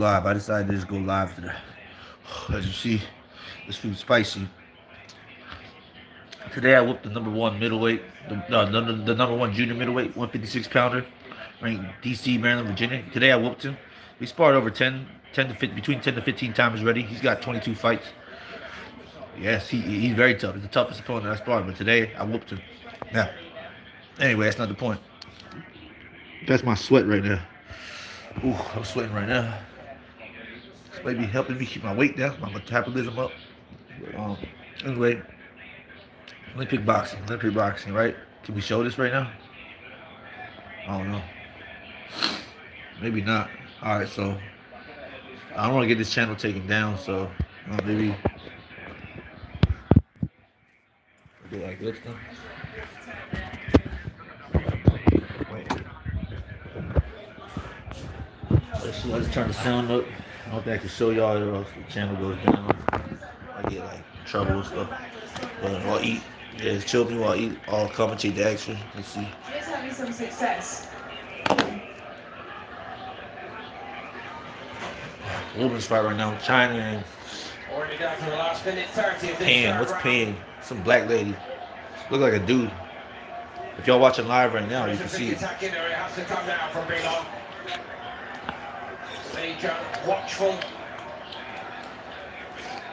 Live. I decided to just go live today. As you see, this food's spicy. Today I whooped the number one middleweight, the number one junior middleweight, 156 pounder, ranked DC, Maryland, Virginia. Today I whooped him. We sparred over 10 to 15, between 10 to 15 times already. He's got 22 fights. Yes, he's very tough. He's the toughest opponent I sparred. But today I whooped him. Now, anyway, that's not the point. That's my sweat right now. Ooh, I'm sweating right now. This may be helping me keep my weight down, my metabolism up. Um, anyway, Olympic boxing, right? Can we show this right now? I don't know. Maybe not. All right, so I don't want to get this channel taken down, so maybe do it like this. Then. Wait. Let's see. I just turn the sound up. I don't think I can show y'all, or else the channel goes down. I get like trouble and stuff. But I'll eat. Yeah, it's chill me while I eat. I'll commentate the action. Let's see. She's having some success. Women's fight right now. China and Already down to the last minute 30 of this Pan. What's Pan? Some black lady. Look like a dude. If y'all watching live right now, you can see it. Attack in there, it has to come down from Belon. Major, watchful.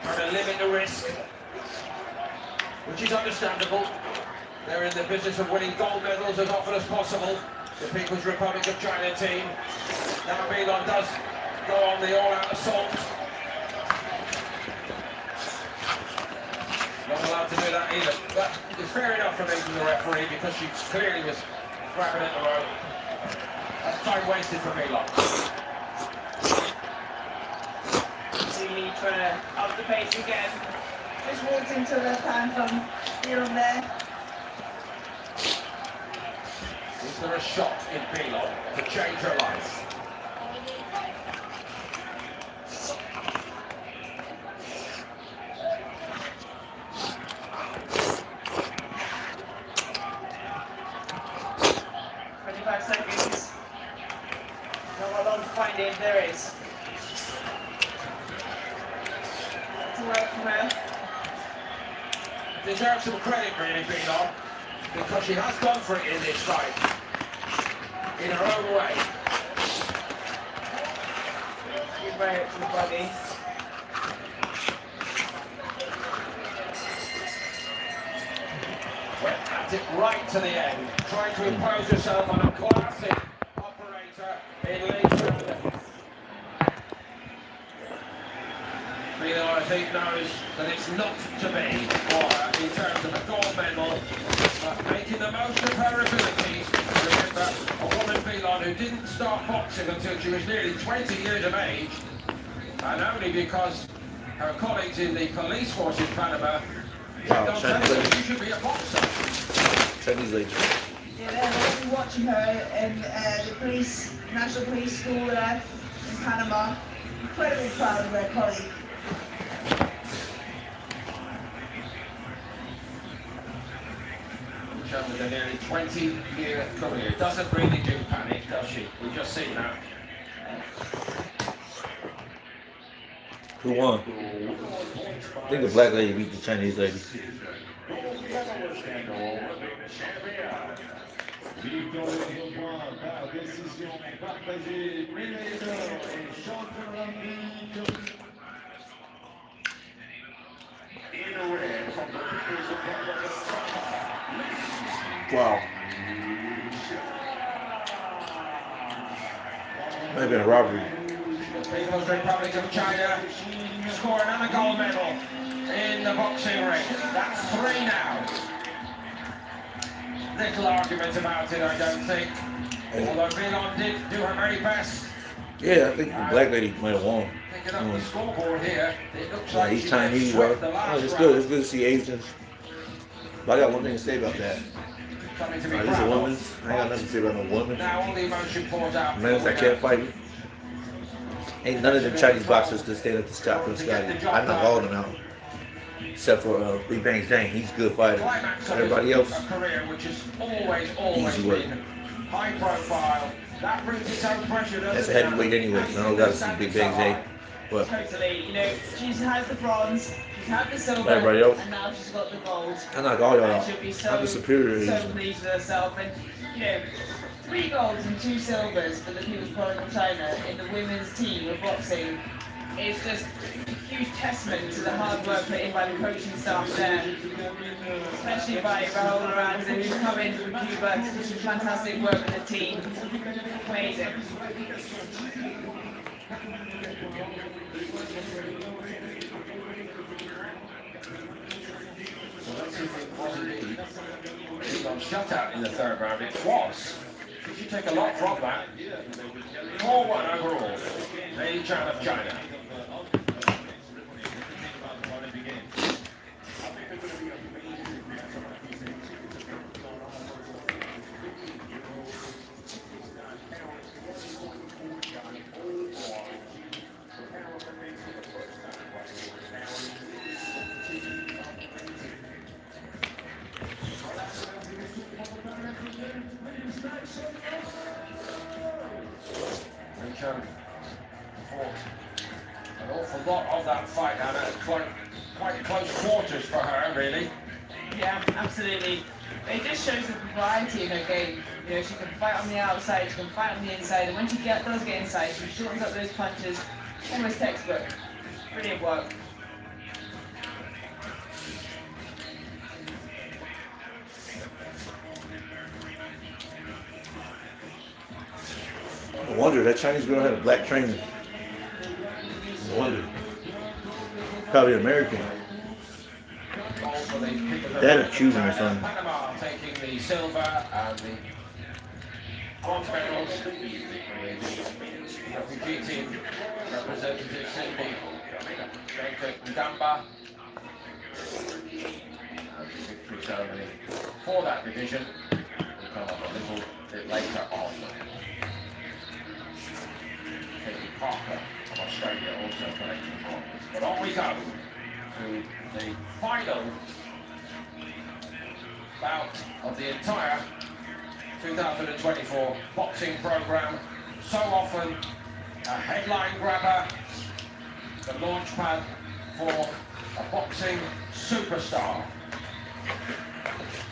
Trying to limit the risk, which is understandable. They're in the business of winning gold medals as often as possible. The People's Republic of China team. Now Belon does go on the all-out assault. Not allowed to do that either. But it's fair enough for me from the referee because she clearly was grabbing at the rope. That's time wasted for Belon. Really trying to up the pace again. Just walked into the pan from here and there. Is there a shot in Belon to change her life? Seconds. Not a lot of fighting if there is. That's work from her. Deserves some credit really, Belon, because she has gone for it in this fight. In her own way. Give her hit to the body. Went at it right to the end, trying to impose herself on a classic operator in Lee Trevor. Belon, I think, knows that it's not to be for her in terms of a gold medal, but making the most of her abilities. Remember, a woman, Belon, who didn't start boxing until she was nearly 20 years of age, and only because her colleagues in the police force in Panama kept on telling her she should be a boxer. Chinese lady. Yeah, they'll be watching her in the police, National Police School there in Panama. Incredibly proud of their colleague. Shown with a nearly 20-year career. Doesn't really do panic, does she? We've just seen that. Who won? I think the black lady beat the Chinese lady. Wow. Might have been a robbery. The People's Republic of China score another gold medal in the boxing ring. That's 3 now. Little argument about it, I don't think. Although Belon did do her very best. Yeah, I think the black lady might have won. Picking up the scoreboard here, it looks Yeah, like he's she Chinese, swept bro. the last It's round. good. It's good to see Asians. But I got one thing to say about that. Something to be These are proud women. of. I ain't got nothing to say about no women. Now all the emotion pours out. Men that can't fight. Ain't none of them Chinese boxers could stand up to Scott from Scotty. I knock all of them out. Except for Lee Bang Zhang. He's a good fighter. Climax of Everybody else, a career which has always easy work. been high profile, That brings its own pressure. That's a heavyweight anyway, so I don't got some big bags, eh? But Totally. You know, she's had the bronze, she's had the silver, everybody else, and now she's got the gold. I knock all y'all And out. she'll be I'm the superior. so pleased with herself. And, you know, 3 golds and 2 silvers for the People's Republic of China in the women's team of boxing is just a huge testament to the hard work put in by the coaching staff there, especially by Rahul Aranza, who's come in from Cuba to do some fantastic work with the team. Amazing. Shutout in the 3rd round. It was. Did you take a lot from that? 4-1 overall. Lady Chan of China. Fought an awful lot of that fight, Anna. Quite close quarters for her, really. Yeah, absolutely. It just shows the variety in her game. You know, she can fight on the outside, she can fight on the inside, and when she does get inside, she shortens up those punches. Almost textbook. Brilliant work. No wonder that Chinese girl had a black trainer. No wonder. Probably American. That a Cuban or something. Panama taking the silver and the bronze medals. The refugee team representative Cindy Ndamba. And the victory ceremony for that division will come up a little bit later on. Katie Parker of Australia also collecting bronze. But on we go to the final bout of the entire 2024 boxing program. So often a headline grabber, the launch pad for a boxing superstar.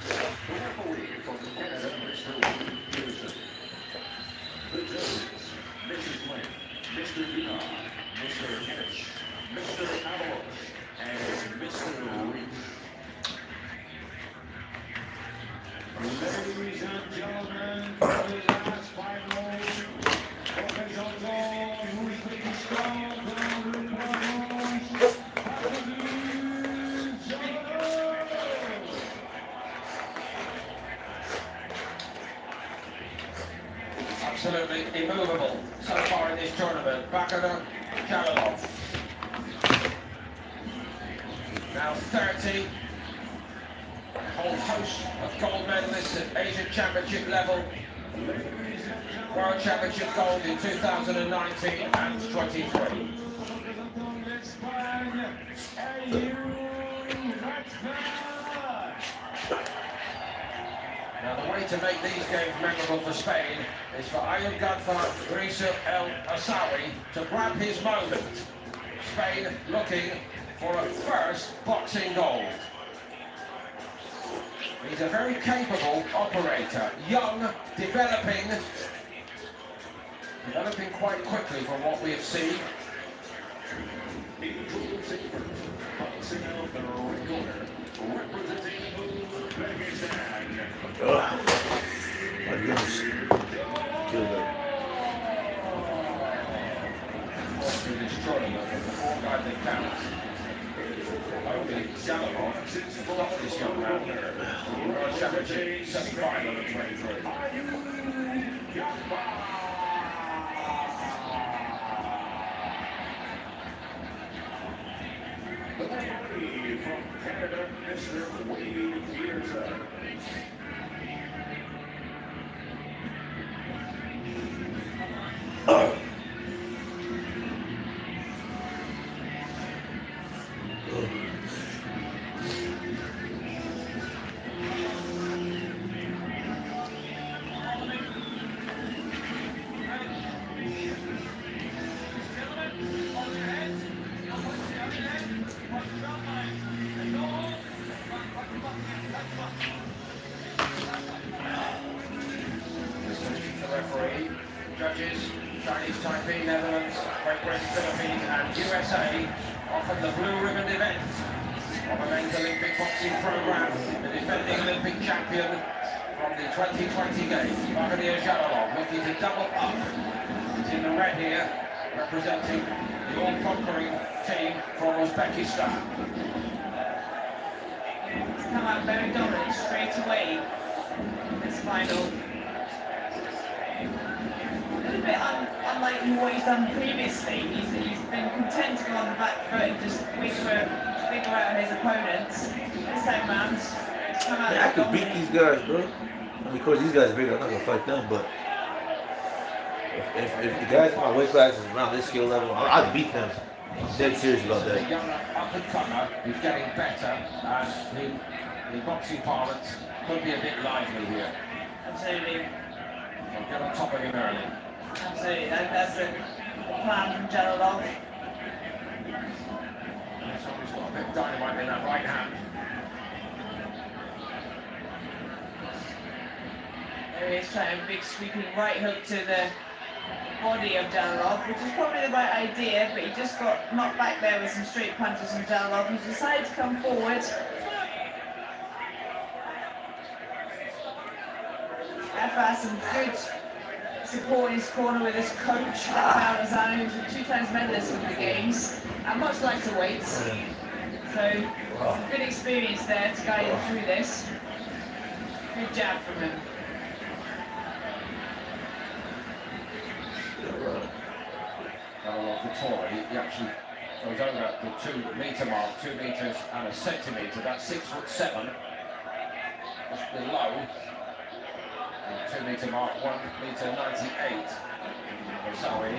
The referee from Canada, Mr. Peterson. The judges, Mrs. Lynn, Mr. Dion, Mr. Hitch, Mr. Avalos, and Mr. Reach. Ladies and gentlemen, for the last final, Absolutely immovable so far in this tournament. Bakar Jalilov. Now 30. A whole host of gold medalists at Asian Championship level. World Championship gold in 2019 and 23. Now the way to make these games memorable for Spain is for Ayun Gadfar Risa El Asawi to grab his moment. Spain looking for a first boxing gold. He's a very capable operator, young, developing quite quickly from what we have seen. My goodness. Killed her. Through this tournament, the 4 guys that count. Only Jalilov brought this young man. World Championship semi-final at 23. The referee from Canada, Mr. Wade Peterson. when Philippines and USA offered the blue ribbon event of a men's Olympic boxing program. The defending Olympic champion from the 2020 Games, Bahadur Jalolov, looking to double up. He's in the red here, representing the all-conquering team from Uzbekistan. He's come out very dominant straight away in this final. A little bit unlike what he's done previously. He's been content to go on the back foot and just figure out his opponents. This time round, he's come out Man, I could beat dominant. these guys, bro. I mean, of course, these guys are bigger. I'm not gonna fight them, but if the guys in my weight class is around this skill level, I'd beat them. I'm dead serious about The that. young up-and-comer who's getting better, and the boxing parlance could be a bit lively here. Absolutely. So get on top of him early. Absolutely. That's the plan from Jalolov. Somebody's got a bit of dynamite in that right hand. There he is trying a big sweeping right hook to the body of Jalolov, which is probably the right idea, but he just got knocked back there with some straight punches from Jalolov. He decided to come forward. Alpha has some good support in his corner with his coach, Rafael Lozano, who's a 2 times medalist in the games, at much lighter weights. So, some good experience there to guide him through this. Good jab from him. Jalolov Vittori, he actually goes over the 2 metre mark, 2 metres and a centimetre, that's 6'7", just below the 2 metre mark, 1 metre 98. Sorry.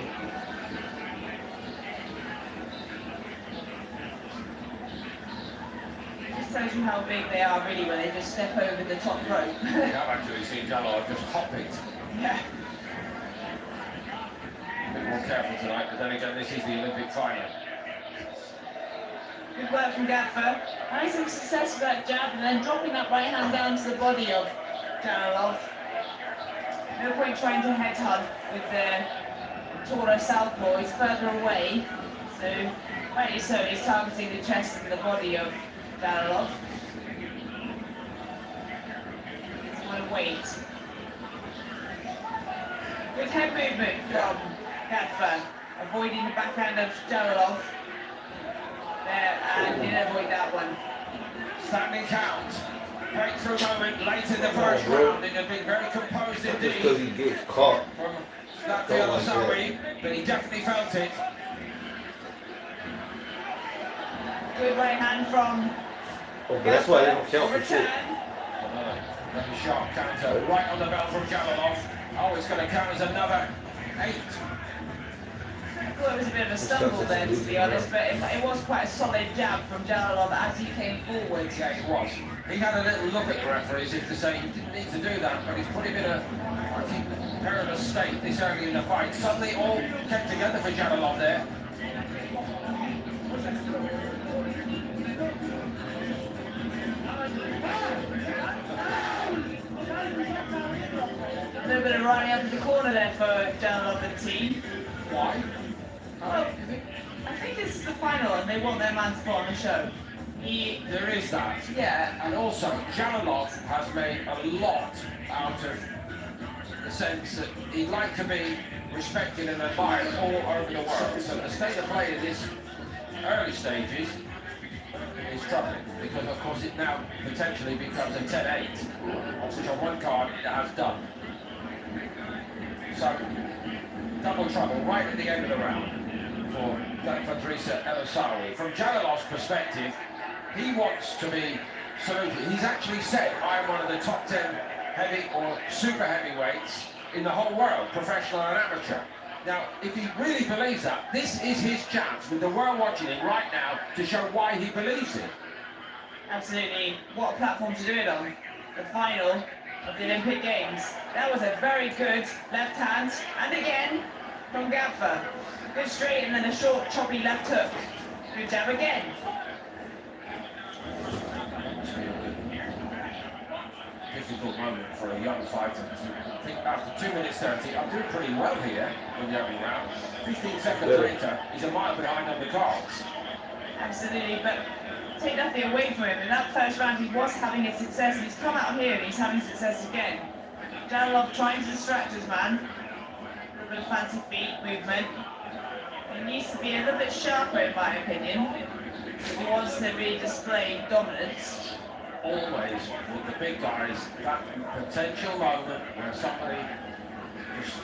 Just tells you how big they are really when they just step over the top rope. I've actually seen Jalolov just hop it. Yeah. A bit more careful tonight, but then again, this is the Olympic final. Good work from Gatfer. Nice and success with that jab and then dropping that right hand down to the body of Jalolov. No point trying to headhunt with the taller southpaw, he's further away. So, rightly so, he's targeting the chest and the body of Jalolov. Doesn't want to wait. Good head movement from Gatfer, avoiding the backhand of Jalolov. There, and didn't avoid that one. Standing count. Breakthrough moment late in the first round. It had been very composed Just because indeed he gets caught. from Latvia Lasawi, but he definitely felt it. Good right hand from Oh, but that's why they don't count for shit. Return. Another sharp counter right on the bell from Jalolov. Oh, it's going to count as another 8. I thought it was a bit of a stumble there, to be honest, but it was quite a solid jab from Jalolov as he came forward. Yeah, it was. He had a little look at the referee as if to say he didn't need to do that, but he's put him in a perilous state this early in the fight. Suddenly all came together for Jalolov there. A little bit of running up in the corner there for Jalolov and team. Why? Well, I think this is the final and they want their man to put on the show. There is that. Yeah, And also, Jalolov has made a lot out of the sense that he'd like to be respected and admired all over the world. So the state of play in this early stages is troubling because, of course, it now potentially becomes a 10-8, which on one card it has done. So, double trouble right at the end of the round for Fadrisa El-Asawi. From Jalolov's perspective, he wants to be saluted. He's actually said, I am one of the top 10 heavy or super heavyweights in the whole world, professional and amateur. Now, if he really believes that, this is his chance with the world watching him right now to show why he believes it. absolutely. What a platform to do it on. The final of the Olympic Games. That was a very good left hand. And again, from Gatfer. Good straight and then a short, choppy left hook. Good jab again. difficult moment for a young fighter. I think after 2 minutes 30, I'm doing pretty well here in the opening round. 15 seconds later, he's a mile behind on the cards. Absolutely, but take nothing away from him. In that first round, he was having his success, and he's come out here and he's having success again. Jalolov trying to distract his man. A little bit of fancy feet movement. He needs to be a little bit sharper, in my opinion, if he wants to really display dominance. Always with the big guys, that potential moment where somebody just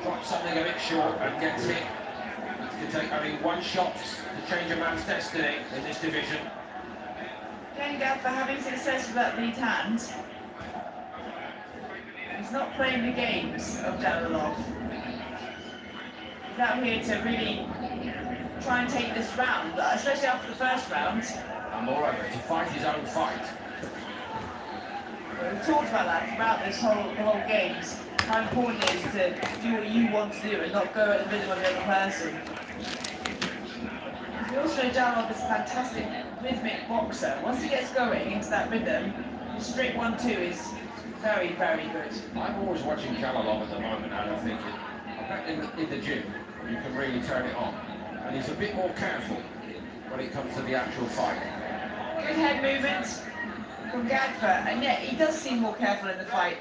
drops something a bit short and gets hit. It can take only one shot to change a man's destiny in this division. Again, Gadfer having success with that lead hand. He's not playing the games of Jalolov. He's out here to really try and take this round, especially after the first round. And moreover, to fight his own fight. We've talked about that throughout the whole games. How important it is to do what you want to do and not go at the rhythm of the other person. We also know Jalolov is a fantastic rhythmic boxer. Once he gets going into that rhythm, the straight 1-2 is very, very good. I'm always watching Jalolov at the moment and I'm thinking, I bet in the gym you can really turn it on. And he's a bit more careful when it comes to the actual fight. Good head movement from Gadfer, and yet he does seem more careful in the fight.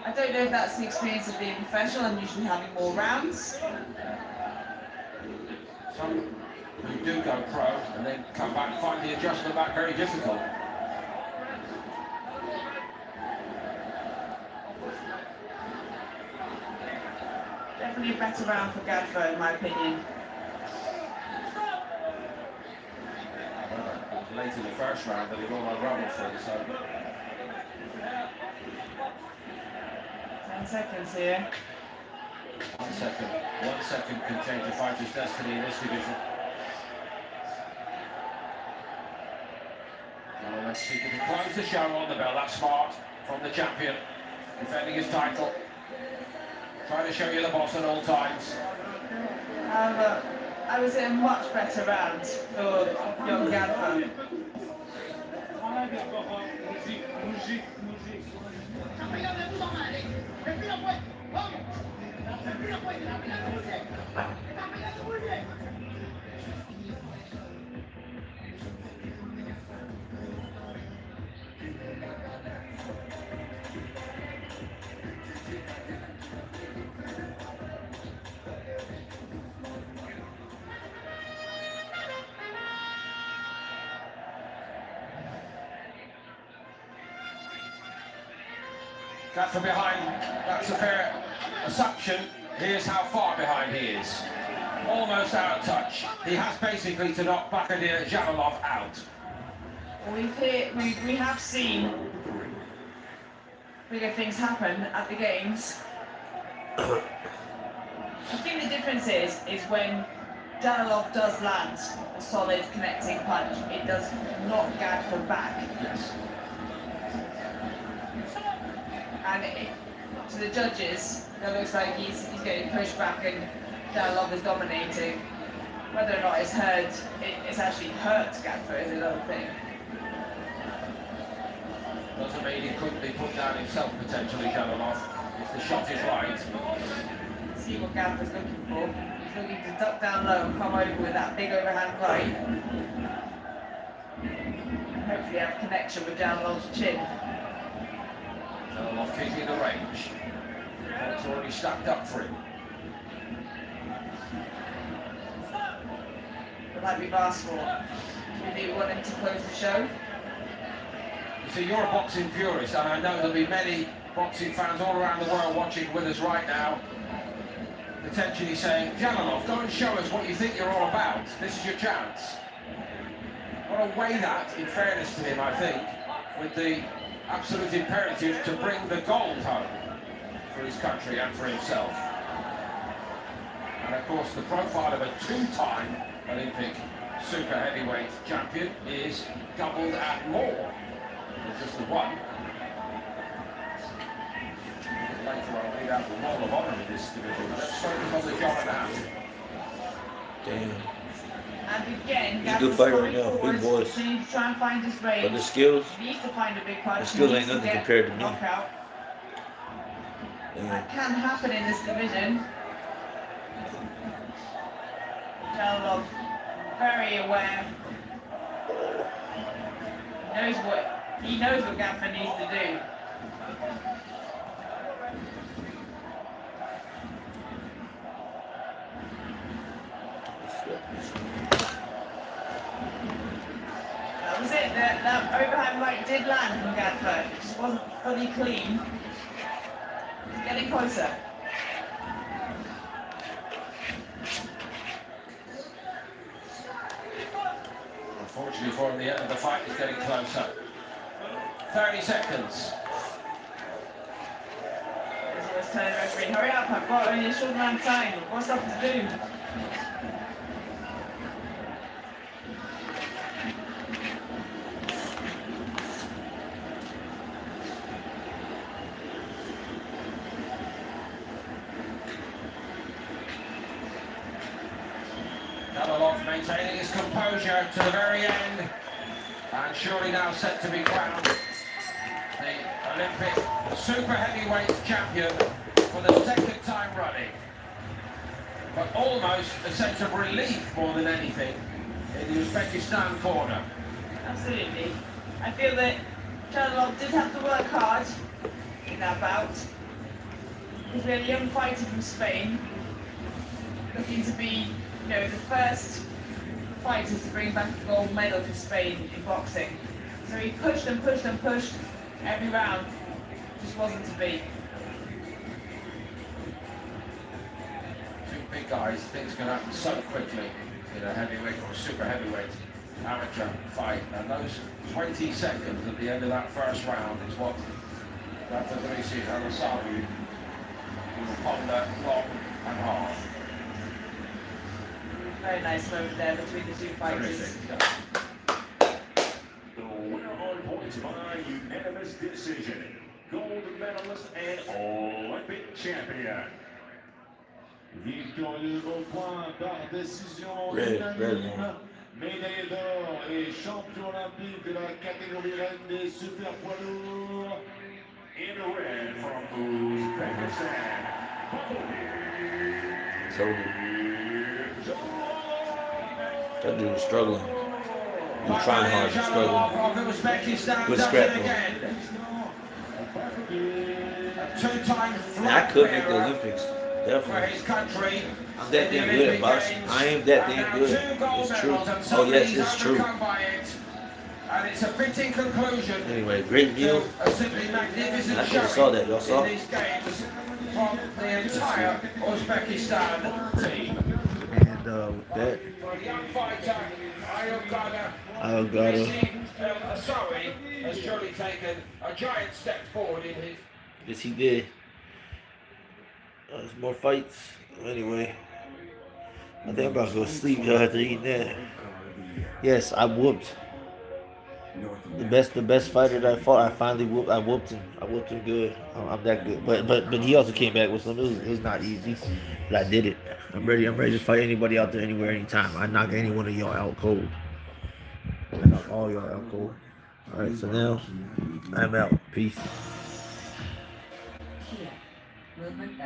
I don't know if that's the experience of being professional and usually having more rounds. Some who do go pro and then come back find the adjustment back very difficult. Definitely a better round for Gadfer, in my opinion. Late in the first round, but he got my rubble through, so 10 seconds here. 1 second. 1 second can change a fighter's destiny in this division. Well, let's see if he can close the show on the bell. That's smart from the champion, defending his title. Trying to show you the boss at all times. I was in a much better round for young Gadfer. Gadfer behind, that's a fair assumption. Here's how far behind he is. Almost out of touch. He has basically to knock Bahadur Jalolov out. We have seen bigger things happen at the games. I think the difference is when Jalolov does land a solid connecting punch, it does knock Gadfer back. Yes. And to the judges, it looks like he's getting pushed back and Jalolov is dominating. Whether or not it's hurt, it's actually hurt Gadfer is another thing. Doesn't mean he couldn't be put down himself potentially, Jalolov, if the shot is right. See what Gadfer's looking for. He's looking to duck down low and come over with that big overhand right. Hopefully have a connection with Jalolov's chin. Jalolov keeping the range. It's already stacked up for him. But like we've asked for, do we want him to close the show? You see, you're a boxing purist, and I know there'll be many boxing fans all around the world watching with us right now, potentially saying, Jalolov, go and show us what you think you're all about. This is your chance. Got to weigh that, in fairness to him, I think, with the absolute imperative to bring the gold home for his country and for himself. And of course, the profile of a two-time Olympic super heavyweight champion is doubled and more. It's just the one. Later I'll read out the Wall of Honour in this division. Let's focus on the job at hand. Damn. And again, He's a good Gav's fighter coming right now, big forward, boys. so he needs to try and find his But the range. skills, He needs to find a big punch. the skills He ain't needs nothing get compared to me. knockout. man. That can happen in this division. Jalilov, very aware. He knows what Gaffer needs to do. That was it. That overhand right did land from Gaffer. It just wasn't fully clean. He's getting closer. Unfortunately for him, the end of the fight is getting closer. 30 seconds. He's always telling the referee, hurry up, I've got only a short amount of time. What's up to do? Jalilov maintaining his composure to the very end, and surely now set to be crowned the Olympic super heavyweight champion for the second time running. But almost a sense of relief more than anything in the Uzbekistan corner. Absolutely. I feel that Jalilov did have to work hard in that bout. Because we had a young fighter from Spain looking to be, the first fighter to bring back the gold medal for Spain in boxing. So he pushed and pushed and pushed every round. Just wasn't to be. Two big guys, things can happen so quickly in a heavyweight or super heavyweight amateur fight, and those 20 seconds at the end of that first round is what Dr. Drissi Alasawi will ponder long and hard. Very nice moment there between the two fighters. Terrific. The winner on points by unanimous decision. Gold medalist and Olympic champion. Victorieux au point par décision unanime. Médaille d'or et champion olympique de la catégorie reine des super poids lourds. In red from Uzbekistan. That dude is struggling. He's trying hard, he's struggling. Good scrap though. Two-time I could make the Olympics, for definitely. his country. I'm that damn good at boxing. I am that damn good. It's true. Oh yes, it's true. And it's a fitting conclusion. Anyway, great meal. A simply magnificent I should saw that. Y'all saw? in these games from the entire Uzbekistan team. And with that, For the young fighter, Ayogada. Asawi has surely taken a giant step forward in his. Yes, he did. There's more fights. Anyway, I think I'm about to go to sleep after eating that. Yes, I whooped. The best fighter that I fought, I finally whooped. I whooped him. I whooped him good. I'm that good. But he also came back with some. It was not easy, but I did it. I'm ready to fight anybody out there, anywhere, anytime. I knock any one of y'all out cold. I knock all y'all out cold. All right, so now I'm out. Peace.